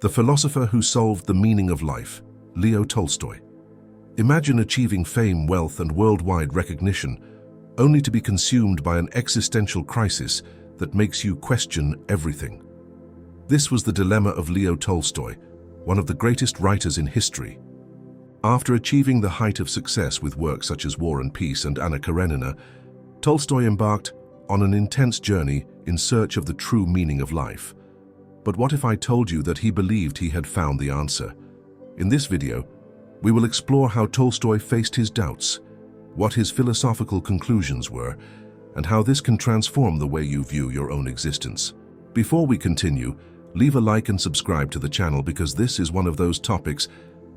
The philosopher who solved the meaning of life, Leo Tolstoy. Imagine achieving fame, wealth, and worldwide recognition, only to be consumed by an existential crisis that makes you question everything. This was the dilemma of Leo Tolstoy, one of the greatest writers in history. After achieving the height of success with works such as War and Peace and Anna Karenina, Tolstoy embarked on an intense journey in search of the true meaning of life. But what if I told you that he believed he had found the answer? In this video, we will explore how Tolstoy faced his doubts, what his philosophical conclusions were, and how this can transform the way you view your own existence. Before we continue, leave a like and subscribe to the channel because this is one of those topics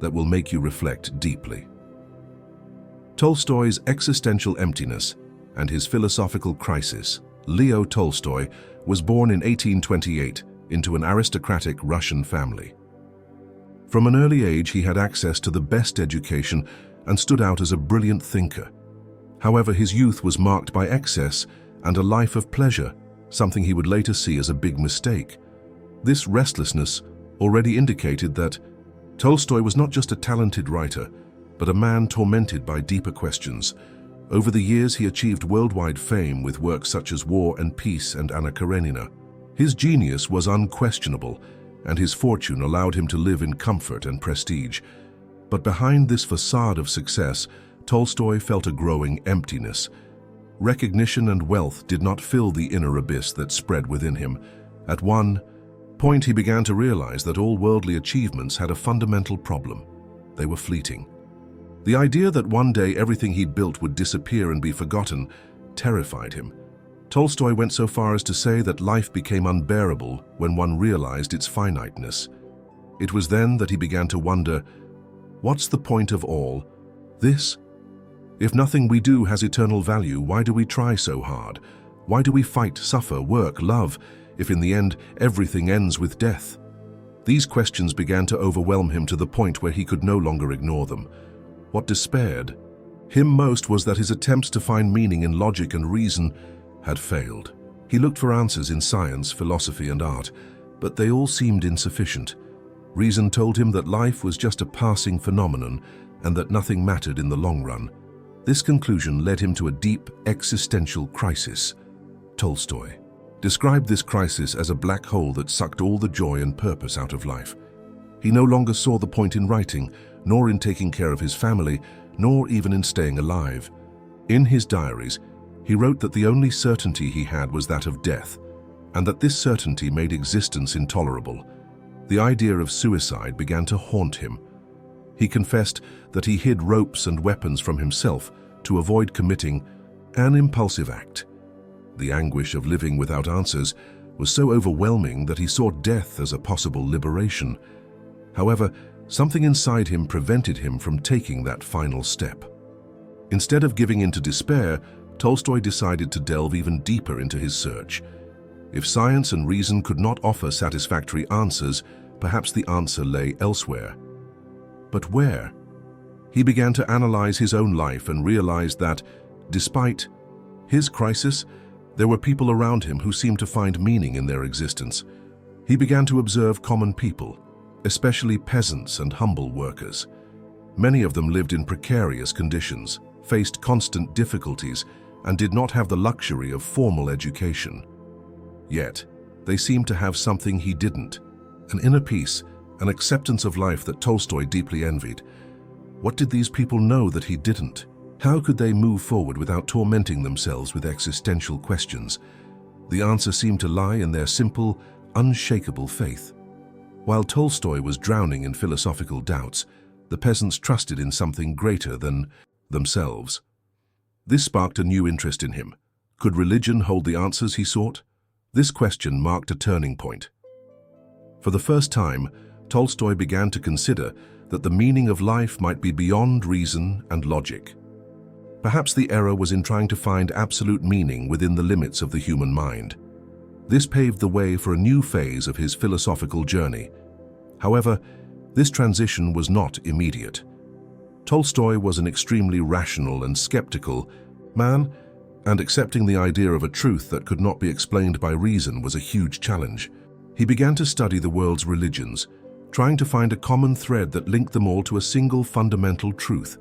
that will make you reflect deeply. Tolstoy's existential emptiness and his philosophical crisis. Leo Tolstoy was born in 1828 into an aristocratic Russian family. From an early age, he had access to the best education and stood out as a brilliant thinker. However, his youth was marked by excess and a life of pleasure, something he would later see as a big mistake. This restlessness already indicated that Tolstoy was not just a talented writer, but a man tormented by deeper questions. Over the years, he achieved worldwide fame with works such as War and Peace and Anna Karenina. His genius was unquestionable, and his fortune allowed him to live in comfort and prestige. But behind this facade of success, Tolstoy felt a growing emptiness. Recognition and wealth did not fill the inner abyss that spread within him. At one point, he began to realize that all worldly achievements had a fundamental problem. They were fleeting. The idea that one day everything he'd built would disappear and be forgotten terrified him. Tolstoy went so far as to say that life became unbearable when one realized its finiteness. It was then that he began to wonder, what's the point of all this? If nothing we do has eternal value, why do we try so hard? Why do we fight, suffer, work, love, if in the end everything ends with death? These questions began to overwhelm him to the point where he could no longer ignore them. What despaired him most was that his attempts to find meaning in logic and reason had failed. He looked for answers in science, philosophy, and art, but they all seemed insufficient. Reason told him that life was just a passing phenomenon and that nothing mattered in the long run. This conclusion led him to a deep existential crisis. Tolstoy described this crisis as a black hole that sucked all the joy and purpose out of life. He no longer saw the point in writing, nor in taking care of his family, nor even in staying alive. In his diaries, he wrote that the only certainty he had was that of death, and that this certainty made existence intolerable. The idea of suicide began to haunt him. He confessed that he hid ropes and weapons from himself to avoid committing an impulsive act. The anguish of living without answers was so overwhelming that he saw death as a possible liberation. However, something inside him prevented him from taking that final step. Instead of giving in to despair, Tolstoy decided to delve even deeper into his search. If science and reason could not offer satisfactory answers, perhaps the answer lay elsewhere. But where? He began to analyze his own life and realized that, despite his crisis, there were people around him who seemed to find meaning in their existence. He began to observe common people, especially peasants and humble workers. Many of them lived in precarious conditions, faced constant difficulties, and did not have the luxury of formal education. Yet, they seemed to have something he didn't, an inner peace, an acceptance of life that Tolstoy deeply envied. What did these people know that he didn't? How could they move forward without tormenting themselves with existential questions? The answer seemed to lie in their simple, unshakable faith. While Tolstoy was drowning in philosophical doubts, the peasants trusted in something greater than themselves. This sparked a new interest in him. Could religion hold the answers he sought? This question marked a turning point. For the first time, Tolstoy began to consider that the meaning of life might be beyond reason and logic. Perhaps the error was in trying to find absolute meaning within the limits of the human mind. This paved the way for a new phase of his philosophical journey. However, this transition was not immediate. Tolstoy was an extremely rational and skeptical man, and accepting the idea of a truth that could not be explained by reason was a huge challenge. He began to study the world's religions, trying to find a common thread that linked them all to a single fundamental truth.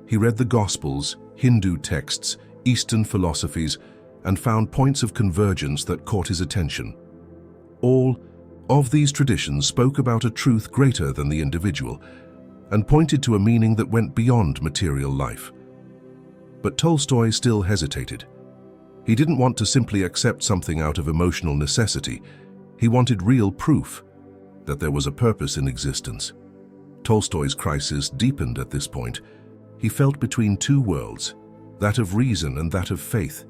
He read the Gospels, Hindu texts, Eastern philosophies, and found points of convergence that caught his attention. All of these traditions spoke about a truth greater than the individual and pointed to a meaning that went beyond material life. But Tolstoy still hesitated. He didn't want to simply accept something out of emotional necessity. He wanted real proof that there was a purpose in existence. Tolstoy's crisis deepened at this point. He felt between two worlds, that of reason and that of faith.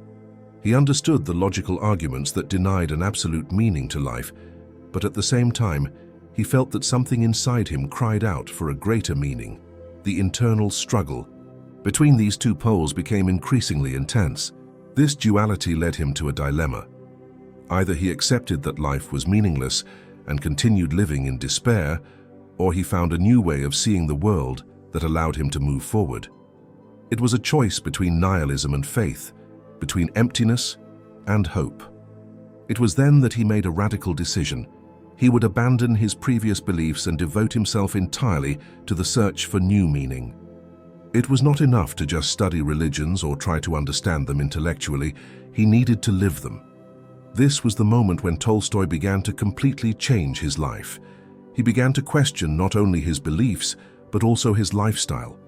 He understood the logical arguments that denied an absolute meaning to life, but at the same time, he felt that something inside him cried out for a greater meaning. The internal struggle between these two poles became increasingly intense. This duality led him to a dilemma. Either he accepted that life was meaningless and continued living in despair, or he found a new way of seeing the world that allowed him to move forward. It was a choice between nihilism and faith, between emptiness and hope. It was then that he made a radical decision. He would abandon his previous beliefs and devote himself entirely to the search for new meaning. It was not enough to just study religions or try to understand them intellectually. He needed to live them. This was the moment when Tolstoy began to completely change his life. He began to question not only his beliefs, but also his lifestyle,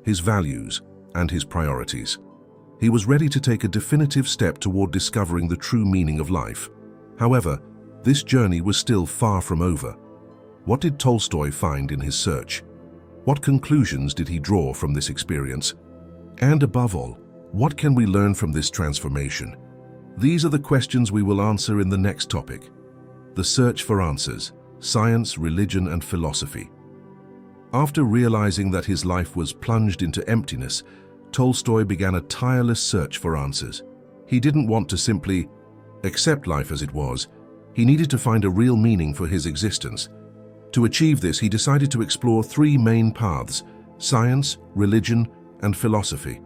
his values, and his priorities. He was ready to take a definitive step toward discovering the true meaning of life. However, this journey was still far from over. What did Tolstoy find in his search? What conclusions did he draw from this experience? And above all, what can we learn from this transformation? These are the questions we will answer in the next topic: the search for answers, science, religion, and philosophy. After realizing that his life was plunged into emptiness, Tolstoy began a tireless search for answers. He didn't want to simply accept life as it was. He needed to find a real meaning for his existence. To achieve this, he decided to explore three main paths: science, religion, and philosophy.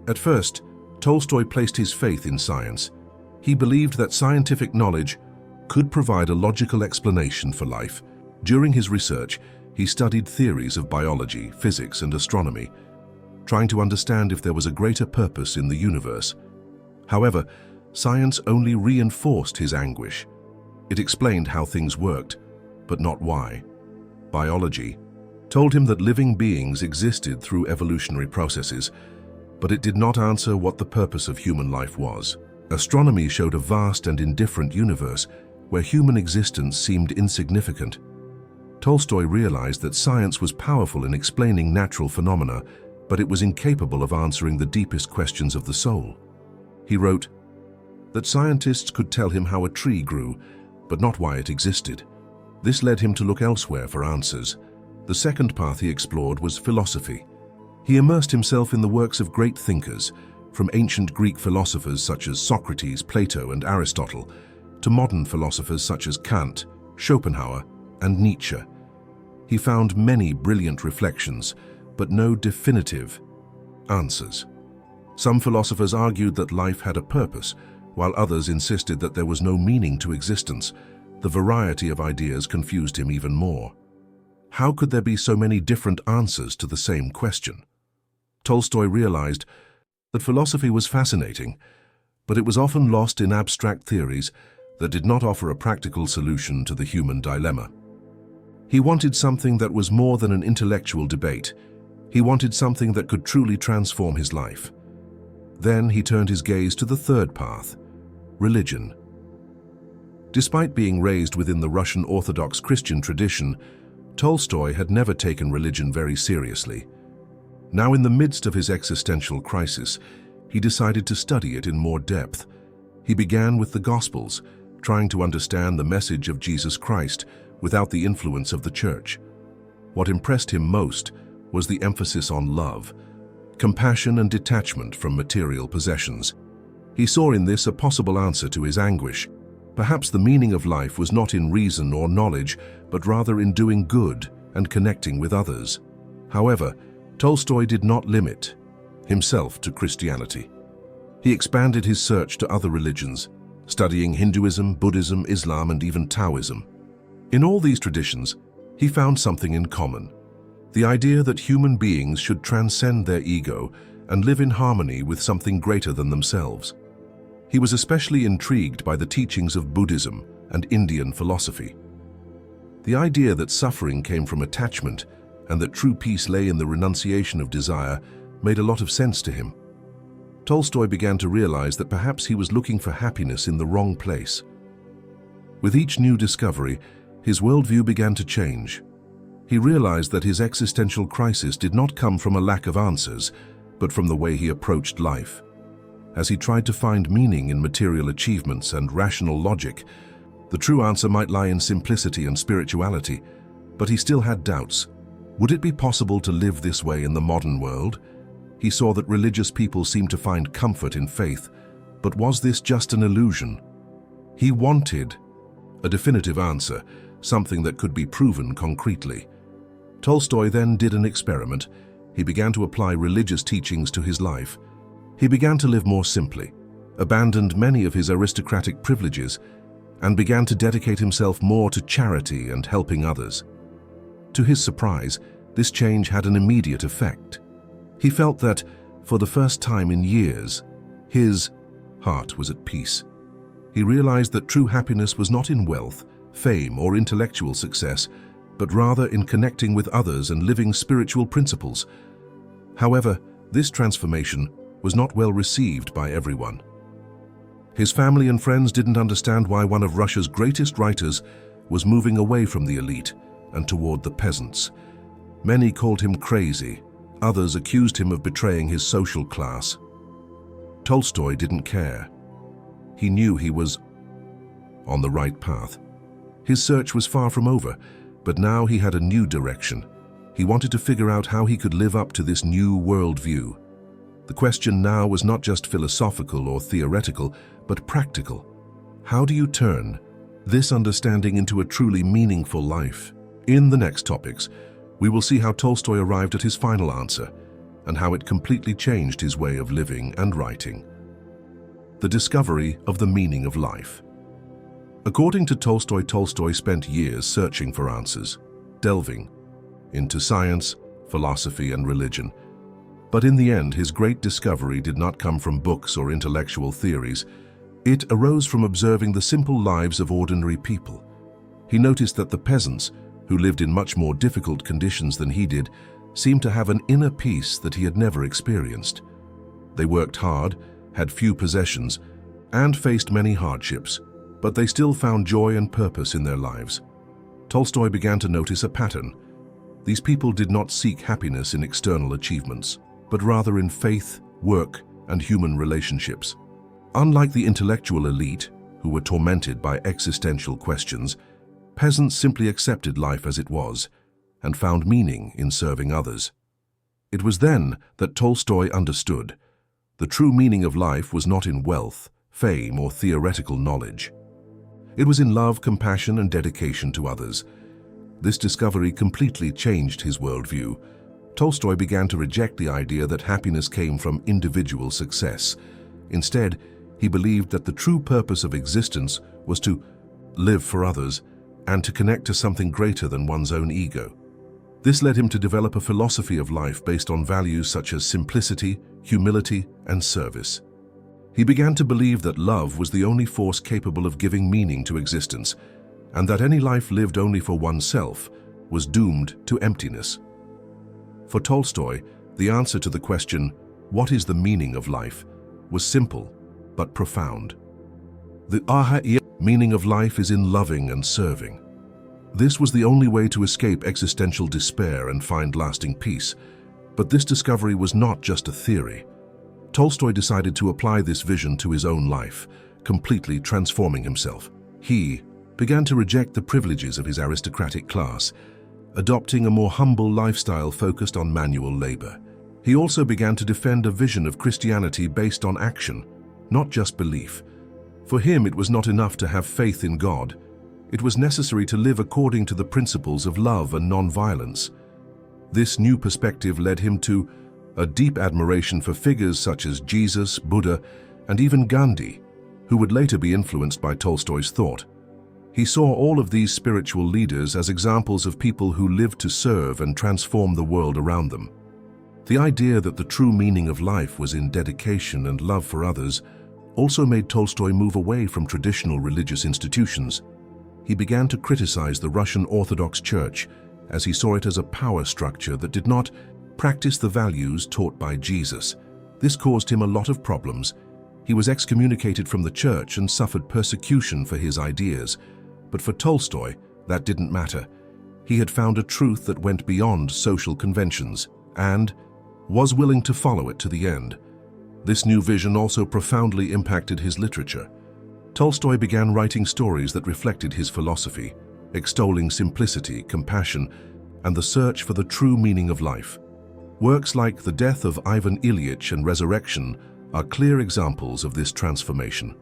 At first, Tolstoy placed his faith in science. He believed that scientific knowledge could provide a logical explanation for life. During his research, he studied theories of biology, physics, and astronomy, trying to understand if there was a greater purpose in the universe. However, science only reinforced his anguish. It explained how things worked, but not why. Biology told him that living beings existed through evolutionary processes, but it did not answer what the purpose of human life was. Astronomy showed a vast and indifferent universe where human existence seemed insignificant. Tolstoy realized that science was powerful in explaining natural phenomena, but it was incapable of answering the deepest questions of the soul. He wrote that scientists could tell him how a tree grew, but not why it existed. This led him to look elsewhere for answers. The second path he explored was philosophy. He immersed himself in the works of great thinkers, from ancient Greek philosophers such as Socrates, Plato, and Aristotle, to modern philosophers such as Kant, Schopenhauer, and Nietzsche. He found many brilliant reflections, but no definitive answers. Some philosophers argued that life had a purpose, while others insisted that there was no meaning to existence. The variety of ideas confused him even more. How could there be so many different answers to the same question? Tolstoy realized that philosophy was fascinating, but it was often lost in abstract theories that did not offer a practical solution to the human dilemma. He wanted something that was more than an intellectual debate. He wanted something that could truly transform his life. Then he turned his gaze to the third path: religion. Despite being raised within the Russian Orthodox Christian tradition, Tolstoy had never taken religion very seriously. Now, in the midst of his existential crisis, he decided to study it in more depth. He began with the Gospels, trying to understand the message of Jesus Christ without the influence of the church. What impressed him most was the emphasis on love, compassion, and detachment from material possessions. He saw in this a possible answer to his anguish. Perhaps the meaning of life was not in reason or knowledge, but rather in doing good and connecting with others. However, Tolstoy did not limit himself to Christianity. He expanded his search to other religions, studying Hinduism, Buddhism, Islam, and even Taoism. In all these traditions, he found something in common: the idea that human beings should transcend their ego and live in harmony with something greater than themselves. He was especially intrigued by the teachings of Buddhism and Indian philosophy. The idea that suffering came from attachment and that true peace lay in the renunciation of desire made a lot of sense to him. Tolstoy began to realize that perhaps he was looking for happiness in the wrong place. With each new discovery, his worldview began to change. He realized that his existential crisis did not come from a lack of answers, but from the way he approached life. As he tried to find meaning in material achievements and rational logic, the true answer might lie in simplicity and spirituality, but he still had doubts. Would it be possible to live this way in the modern world? He saw that religious people seemed to find comfort in faith, but was this just an illusion? He wanted a definitive answer, something that could be proven concretely. Tolstoy then did an experiment. He began to apply religious teachings to his life. He began to live more simply, abandoned many of his aristocratic privileges, and began to dedicate himself more to charity and helping others. To his surprise, this change had an immediate effect. He felt that, for the first time in years, his heart was at peace. He realized that true happiness was not in wealth, fame, or intellectual success, but rather in connecting with others and living spiritual principles. However, this transformation was not well received by everyone. His family and friends didn't understand why one of Russia's greatest writers was moving away from the elite and toward the peasants. Many called him crazy. Others accused him of betraying his social class. Tolstoy didn't care. He knew he was on the right path. His search was far from over, but now he had a new direction. He wanted to figure out how he could live up to this new worldview. The question now was not just philosophical or theoretical, but practical. How do you turn this understanding into a truly meaningful life? In the next topics, we will see how Tolstoy arrived at his final answer and how it completely changed his way of living and writing. The discovery of the meaning of life. According to Tolstoy, Tolstoy spent years searching for answers, delving into science, philosophy, and religion. But in the end, his great discovery did not come from books or intellectual theories. It arose from observing the simple lives of ordinary people. He noticed that the peasants, who lived in much more difficult conditions than he did, seemed to have an inner peace that he had never experienced. They worked hard, had few possessions, and faced many hardships, but they still found joy and purpose in their lives. Tolstoy began to notice a pattern. These people did not seek happiness in external achievements, but rather in faith, work, and human relationships. Unlike the intellectual elite, who were tormented by existential questions, peasants simply accepted life as it was and found meaning in serving others. It was then that Tolstoy understood the true meaning of life was not in wealth, fame, or theoretical knowledge. It was in love, compassion, and dedication to others. This discovery completely changed his worldview. Tolstoy began to reject the idea that happiness came from individual success. Instead, he believed that the true purpose of existence was to live for others and to connect to something greater than one's own ego. This led him to develop a philosophy of life based on values such as simplicity, humility, and service. He began to believe that love was the only force capable of giving meaning to existence, and that any life lived only for oneself was doomed to emptiness. For Tolstoy, the answer to the question, "What is the meaning of life?" was simple but profound. The meaning of life is in loving and serving. This was the only way to escape existential despair and find lasting peace. But this discovery was not just a theory. Tolstoy decided to apply this vision to his own life, completely transforming himself. He began to reject the privileges of his aristocratic class, adopting a more humble lifestyle focused on manual labor. He also began to defend a vision of Christianity based on action, not just belief. For him, it was not enough to have faith in God. It was necessary to live according to the principles of love and non-violence. This new perspective led him to a deep admiration for figures such as Jesus, Buddha, and even Gandhi, who would later be influenced by Tolstoy's thought. He saw all of these spiritual leaders as examples of people who lived to serve and transform the world around them. The idea that the true meaning of life was in dedication and love for others also made Tolstoy move away from traditional religious institutions. He began to criticize the Russian Orthodox Church as he saw it as a power structure that did not practice the values taught by Jesus. This caused him a lot of problems. He was excommunicated from the church and suffered persecution for his ideas. But for Tolstoy, that didn't matter. He had found a truth that went beyond social conventions and was willing to follow it to the end. This new vision also profoundly impacted his literature. Tolstoy began writing stories that reflected his philosophy, extolling simplicity, compassion, and the search for the true meaning of life. Works like The Death of Ivan Ilyich and Resurrection are clear examples of this transformation.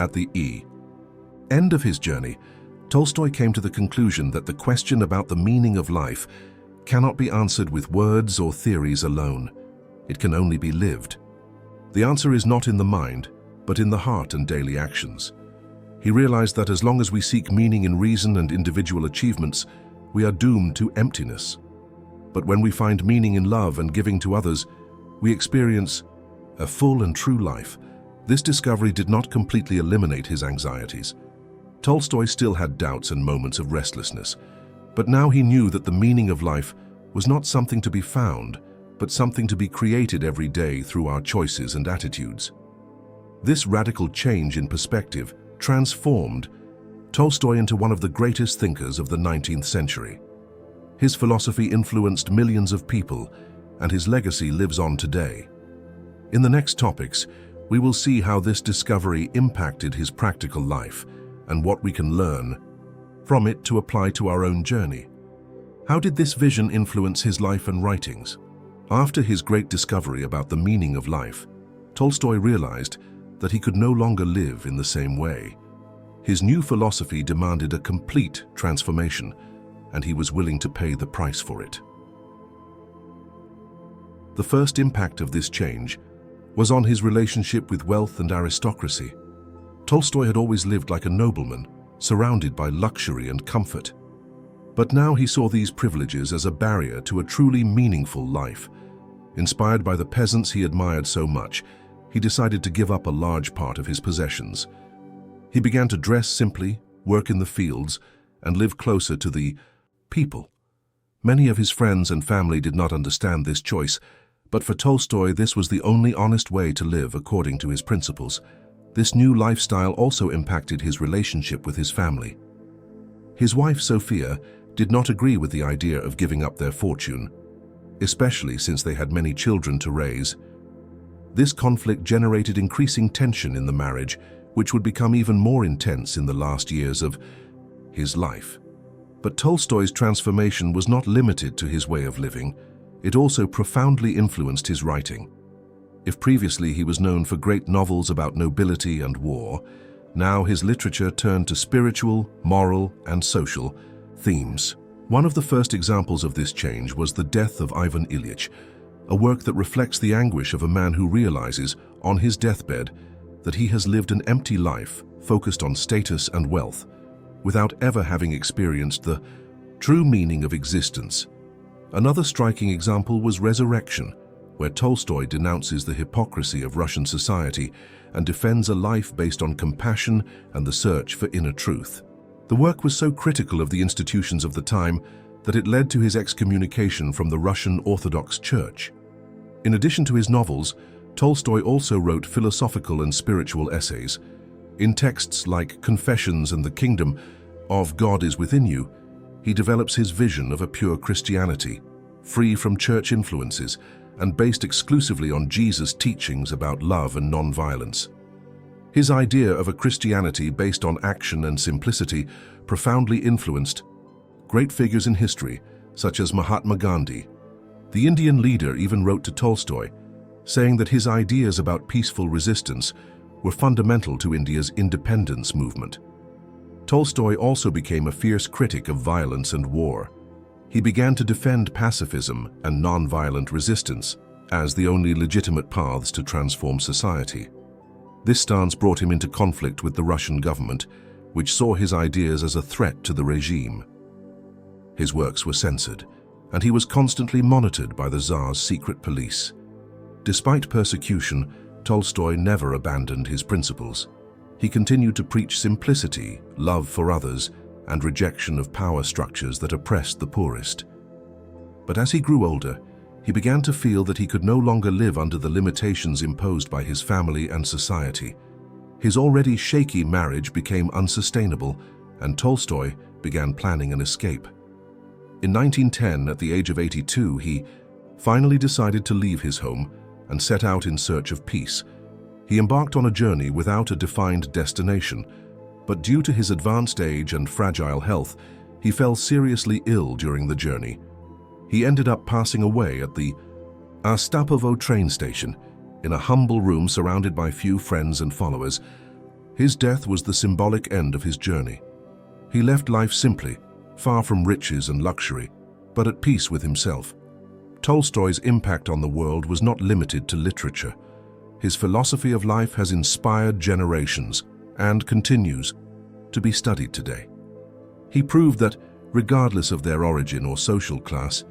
At the end of his journey, Tolstoy came to the conclusion that the question about the meaning of life cannot be answered with words or theories alone. It can only be lived. The answer is not in the mind, but in the heart and daily actions. He realized that as long as we seek meaning in reason and individual achievements, we are doomed to emptiness. But when we find meaning in love and giving to others, we experience a full and true life. This discovery did not completely eliminate his anxieties. Tolstoy still had doubts and moments of restlessness, but now he knew that the meaning of life was not something to be found, but something to be created every day through our choices and attitudes. This radical change in perspective transformed Tolstoy into one of the greatest thinkers of the 19th century. His philosophy influenced millions of people, and his legacy lives on today. In the next topics, we will see how this discovery impacted his practical life and what we can learn from it to apply to our own journey. How did this vision influence his life and writings? After his great discovery about the meaning of life, Tolstoy realized that he could no longer live in the same way. His new philosophy demanded a complete transformation, and he was willing to pay the price for it. The first impact of this change was on his relationship with wealth and aristocracy. Tolstoy had always lived like a nobleman, surrounded by luxury and comfort. But now he saw these privileges as a barrier to a truly meaningful life. Inspired by the peasants he admired so much, he decided to give up a large part of his possessions. He began to dress simply, work in the fields, and live closer to the people. Many of his friends and family did not understand this choice, but for Tolstoy this was the only honest way to live according to his principles. This new lifestyle also impacted his relationship with his family. His wife, Sophia, did not agree with the idea of giving up their fortune, especially since they had many children to raise. This conflict generated increasing tension in the marriage, which would become even more intense in the last years of his life. But Tolstoy's transformation was not limited to his way of living. It also profoundly influenced his writing. If previously he was known for great novels about nobility and war, now his literature turned to spiritual, moral, and social themes. One of the first examples of this change was The Death of Ivan Ilyich, a work that reflects the anguish of a man who realizes, on his deathbed, that he has lived an empty life focused on status and wealth, without ever having experienced the true meaning of existence. Another striking example was Resurrection, where Tolstoy denounces the hypocrisy of Russian society and defends a life based on compassion and the search for inner truth. The work was so critical of the institutions of the time that it led to his excommunication from the Russian Orthodox Church. In addition to his novels, Tolstoy also wrote philosophical and spiritual essays. In texts like Confessions and The Kingdom of God is Within You, he develops his vision of a pure Christianity, free from church influences and based exclusively on Jesus' teachings about love and non-violence. His idea of a Christianity based on action and simplicity profoundly influenced great figures in history, such as Mahatma Gandhi. The Indian leader even wrote to Tolstoy, saying that his ideas about peaceful resistance were fundamental to India's independence movement. Tolstoy also became a fierce critic of violence and war. He began to defend pacifism and non-violent resistance as the only legitimate paths to transform society. This stance brought him into conflict with the Russian government, which saw his ideas as a threat to the regime. His works were censored, and he was constantly monitored by the Tsar's secret police. Despite persecution, Tolstoy never abandoned his principles. He continued to preach simplicity, love for others, and rejection of power structures that oppressed the poorest. But as he grew older, he began to feel that he could no longer live under the limitations imposed by his family and society. His already shaky marriage became unsustainable, and Tolstoy began planning an escape. In 1910, at the age of 82, he finally decided to leave his home and set out in search of peace. He embarked on a journey without a defined destination, but due to his advanced age and fragile health, he fell seriously ill during the journey. He ended up passing away at the Ostapovo train station, in a humble room surrounded by few friends and followers. His death was the symbolic end of his journey. He left life simply, far from riches and luxury, but at peace with himself. Tolstoy's impact on the world was not limited to literature. His philosophy of life has inspired generations and continues to be studied today. He proved that, regardless of their origin or social class,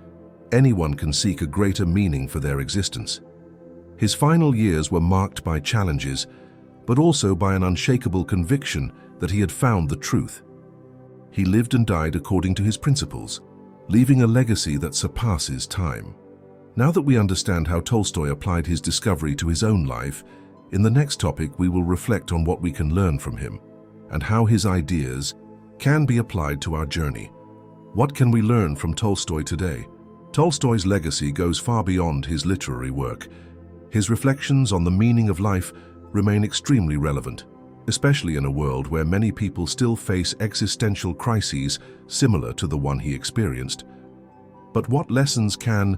anyone can seek a greater meaning for their existence. His final years were marked by challenges, but also by an unshakable conviction that he had found the truth. He lived and died according to his principles, leaving a legacy that surpasses time. Now that we understand how Tolstoy applied his discovery to his own life, in the next topic we will reflect on what we can learn from him and how his ideas can be applied to our journey. What can we learn from Tolstoy today? Tolstoy's legacy goes far beyond his literary work. His reflections on the meaning of life remain extremely relevant, especially in a world where many people still face existential crises similar to the one he experienced. But what lessons can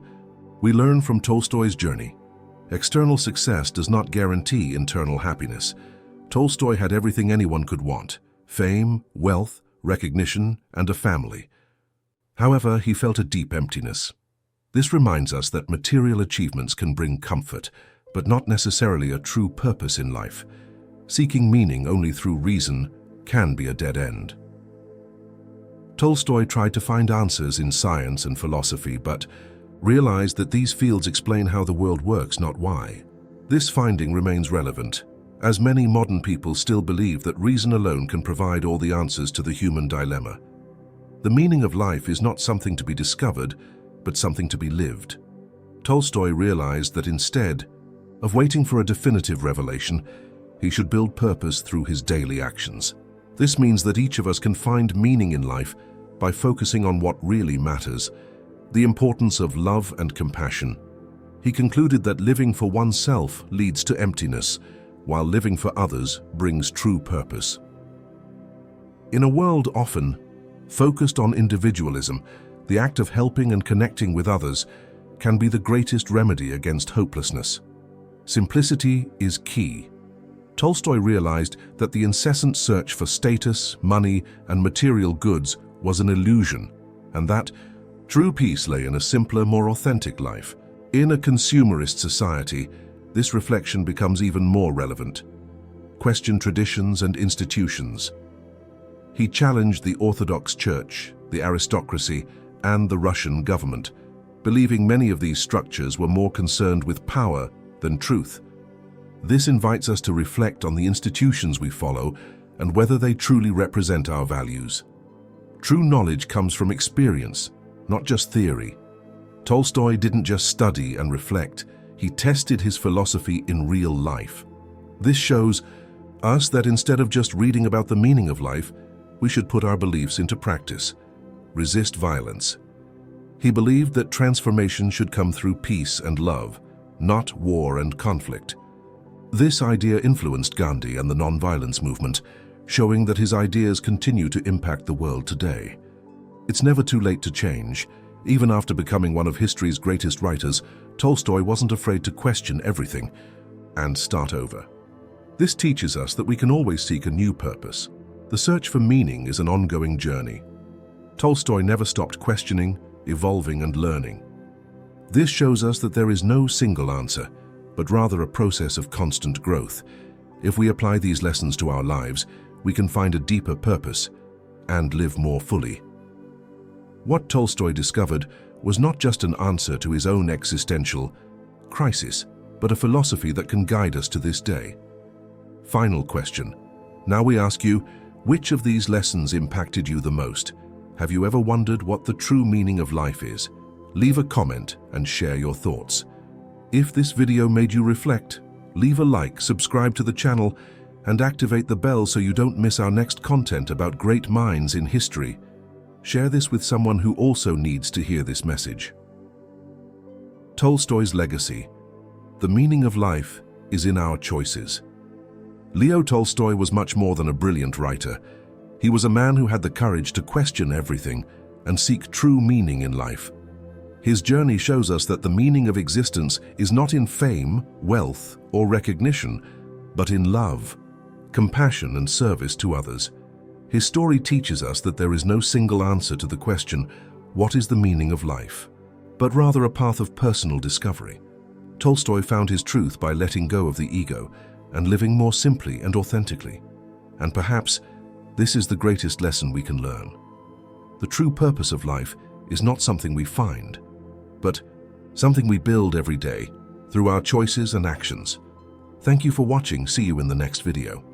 we learn from Tolstoy's journey? External success does not guarantee internal happiness. Tolstoy had everything anyone could want: fame, wealth, recognition, and a family. However, he felt a deep emptiness. This reminds us that material achievements can bring comfort, but not necessarily a true purpose in life. Seeking meaning only through reason can be a dead end. Tolstoy tried to find answers in science and philosophy, but realized that these fields explain how the world works, not why. This finding remains relevant, as many modern people still believe that reason alone can provide all the answers to the human dilemma. The meaning of life is not something to be discovered, but something to be lived. Tolstoy realized that instead of waiting for a definitive revelation, he should build purpose through his daily actions. This means that each of us can find meaning in life by focusing on what really matters, the importance of love and compassion. He concluded that living for oneself leads to emptiness, while living for others brings true purpose. In a world often focused on individualism, the act of helping and connecting with others can be the greatest remedy against hopelessness. Simplicity is key. Tolstoy realized that the incessant search for status, money, and material goods was an illusion, and that true peace lay in a simpler, more authentic life. In a consumerist society, this reflection becomes even more relevant. Question traditions and institutions. He challenged the Orthodox Church, the aristocracy, and the Russian government, believing many of these structures were more concerned with power than truth. This invites us to reflect on the institutions we follow and whether they truly represent our values. True knowledge comes from experience, not just theory. Tolstoy didn't just study and reflect, he tested his philosophy in real life. This shows us that instead of just reading about the meaning of life, we should put our beliefs into practice. Resist violence. He believed that transformation should come through peace and love, not war and conflict. This idea influenced Gandhi and the nonviolence movement, showing that his ideas continue to impact the world today. It's never too late to change. Even after becoming one of history's greatest writers, Tolstoy wasn't afraid to question everything and start over. This teaches us that we can always seek a new purpose. The search for meaning is an ongoing journey. Tolstoy never stopped questioning, evolving, and learning. This shows us that there is no single answer, but rather a process of constant growth. If we apply these lessons to our lives, we can find a deeper purpose and live more fully. What Tolstoy discovered was not just an answer to his own existential crisis, but a philosophy that can guide us to this day. Final question. Now we ask you, which of these lessons impacted you the most? Have you ever wondered what the true meaning of life is? Leave a comment and share your thoughts. If this video made you reflect, leave a like, subscribe to the channel, and activate the bell so you don't miss our next content about great minds in history. Share this with someone who also needs to hear this message. Tolstoy's legacy. The meaning of life is in our choices. Leo Tolstoy was much more than a brilliant writer. He was a man who had the courage to question everything and seek true meaning in life. His journey shows us that the meaning of existence is not in fame, wealth, or recognition, but in love, compassion, and service to others. His story teaches us that there is no single answer to the question, what is the meaning of life? But rather a path of personal discovery. Tolstoy found his truth by letting go of the ego and living more simply and authentically. And perhaps this is the greatest lesson we can learn. The true purpose of life is not something we find, but something we build every day through our choices and actions. Thank you for watching. See you in the next video.